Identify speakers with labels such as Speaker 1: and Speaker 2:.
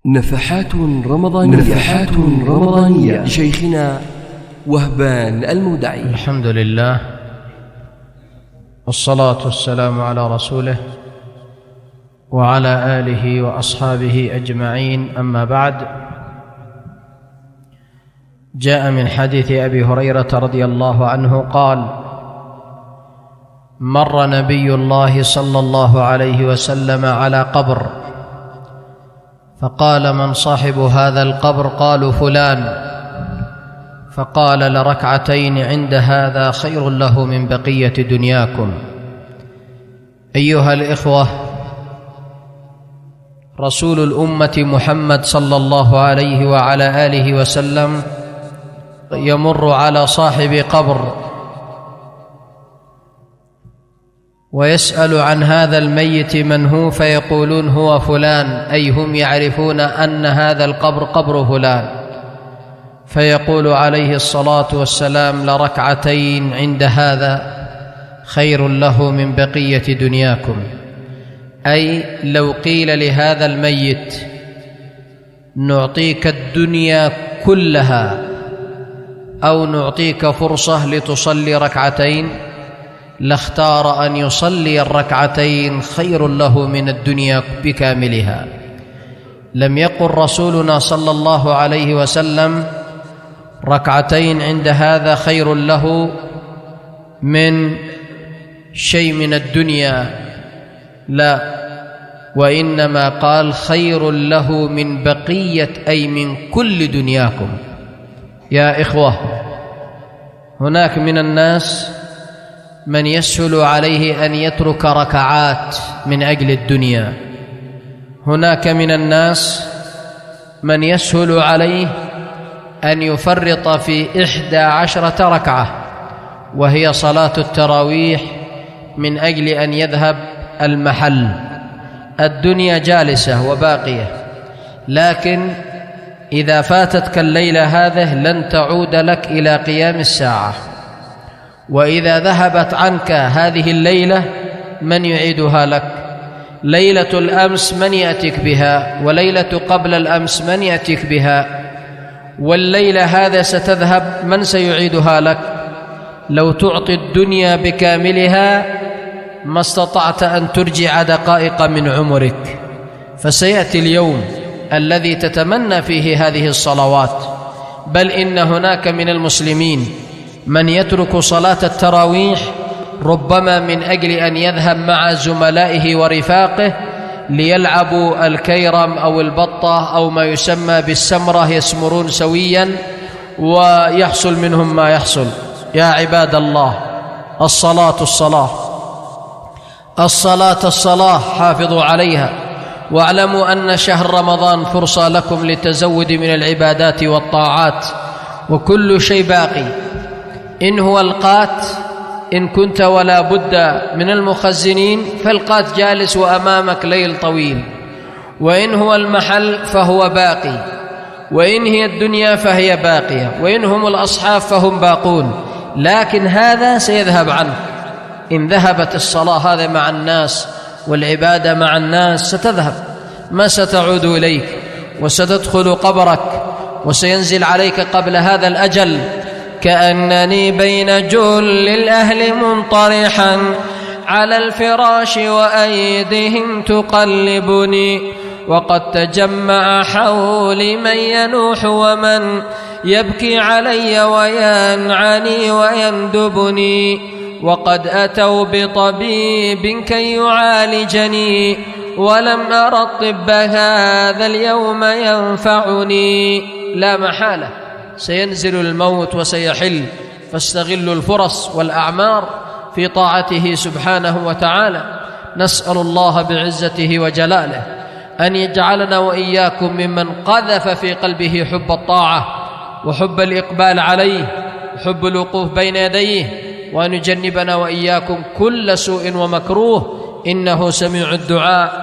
Speaker 1: نفحات رمضانية لشيخنا وهبان المودعي.
Speaker 2: الحمد لله والصلاة والسلام على رسوله وعلى آله وأصحابه أجمعين، أما بعد. جاء من حديث أبي هريرة رضي الله عنه قال: مر نبي الله صلى الله عليه وسلم على قبر، فقال: من صاحب هذا القبر؟ قالوا: فلان. فقال: لركعتين عند هذا خير له من بقية دنياكم. أيها الإخوة، رسول الأمة محمد صلى الله عليه وعلى آله وسلم يمر على صاحب قبر ويسأل عن هذا الميت من هو، فيقولون: هو فلان، أي هم يعرفون أن هذا القبر قبر فلان. فيقول عليه الصلاة والسلام: لركعتين عند هذا خير له من بقية دنياكم. أي لو قيل لهذا الميت: نعطيك الدنيا كلها أو نعطيك فرصة لتصلي ركعتين، لاختار أن يصلي الركعتين، خير له من الدنيا بكاملها. لم يقل رسولنا صلى الله عليه وسلم: ركعتين عند هذا خير له من شيء من الدنيا، لا، وإنما قال: خير له من بقية، أي من كل دنياكم. يا إخوة، هناك من الناس من يسهل عليه أن يترك ركعات من أجل الدنيا، هناك من الناس من يسهل عليه أن يفرط في 11 ركعة وهي صلاة التراويح من أجل أن يذهب المحل. الدنيا جالسة وباقية، لكن إذا فاتتك الليلة هذه لن تعود لك إلى قيام الساعة، وإذا ذهبت عنك هذه الليلة من يعيدها لك؟ ليلة الأمس من يأتيك بها؟ وليلة قبل الأمس من يأتيك بها؟ والليلة هذا ستذهب، من سيعيدها لك؟ لو تعطي الدنيا بكاملها ما استطعت أن ترجع دقائق من عمرك. فسيأتي اليوم الذي تتمنى فيه هذه الصلوات، بل إن هناك من المسلمين من يترك صلاة التراويح ربما من أجل أن يذهب مع زملائه ورفاقه ليلعبوا الكيرم أو البطة أو ما يسمى بالسمرة، يسمرون سويا ويحصل منهم ما يحصل. يا عباد الله، الصلاة الصلاة، الصلاة الصلاة، حافظوا عليها، واعلموا أن شهر رمضان فرصة لكم للتزود من العبادات والطاعات، وكل شيء باقي. إن هو القات، إن كنت ولا بد من المخزنين فالقات جالس وأمامك ليل طويل، وإن هو المحل فهو باقي، وإن هي الدنيا فهي باقية، وإن هم الأصحاب فهم باقون، لكن هذا سيذهب عنه. إن ذهبت الصلاة هذا مع الناس والعبادة مع الناس ستذهب، ما ستعود إليك، وستدخل قبرك، وسينزل عليك قبل هذا الأجل: كأنني بين جل الأهل منطرحا على الفراش وأيديهم تقلبني، وقد تجمع حولي من ينوح ومن يبكي علي وينعني ويندبني، وقد أتوا بطبيب كي يعالجني ولم أر الطب هذا اليوم ينفعني. لا محالة سينزل الموت وسيحل، فاستغلوا الفرص والأعمار في طاعته سبحانه وتعالى. نسأل الله بعزته وجلاله أن يجعلنا وإياكم ممن قذف في قلبه حب الطاعة وحب الإقبال عليه وحب الوقوف بين يديه، وأن يجنبنا وإياكم كل سوء ومكروه، إنه سميع الدعاء